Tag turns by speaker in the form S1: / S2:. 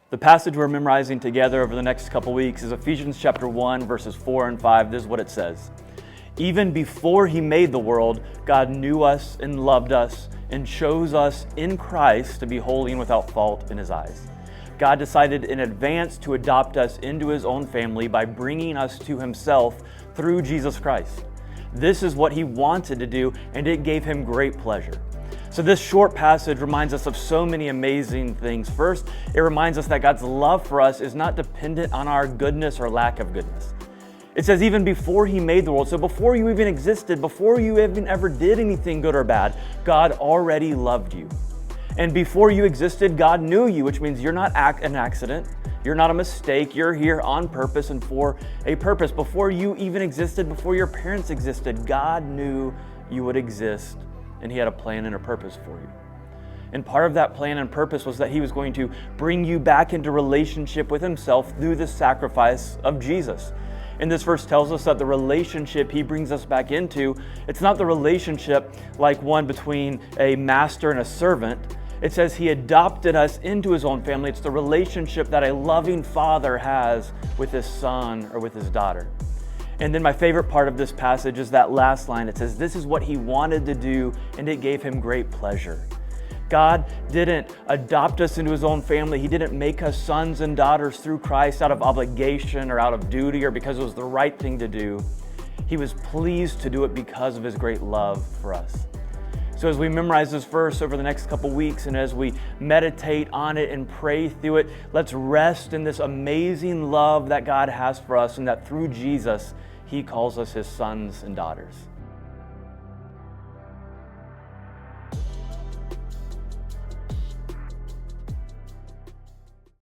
S1: The passage we're memorizing together over the next couple weeks is Ephesians chapter 1, verses 4 and 5. This is what it says. Even before he made the world, God knew us and loved us and chose us in Christ to be holy and without fault in his eyes. God decided in advance to adopt us into his own family by bringing us to himself through Jesus Christ. This is what he wanted to do, and it gave him great pleasure. So this short passage reminds us of so many amazing things. First, it reminds us that God's love for us is not dependent on our goodness or lack of goodness. It says even before he made the world, so before you even existed, before you even ever did anything good or bad, God already loved you. And before you existed, God knew you, which means you're not an accident. You're not a mistake. You're here on purpose and for a purpose. Before you even existed, before your parents existed, God knew you would exist, and he had a plan and a purpose for you. And part of that plan and purpose was that he was going to bring you back into relationship with himself through the sacrifice of Jesus. And this verse tells us that the relationship he brings us back into, it's not the relationship like one between a master and a servant. It says he adopted us into his own family. It's the relationship that a loving father has with his son or with his daughter. And then my favorite part of this passage is that last line. It says, this is what he wanted to do, and it gave him great pleasure. God didn't adopt us into his own family. He didn't make us sons and daughters through Christ out of obligation or out of duty or because it was the right thing to do. He was pleased to do it because of his great love for us. So as we memorize this verse over the next couple weeks and as we meditate on it and pray through it, let's rest in this amazing love that God has for us and that through Jesus, he calls us his sons and daughters.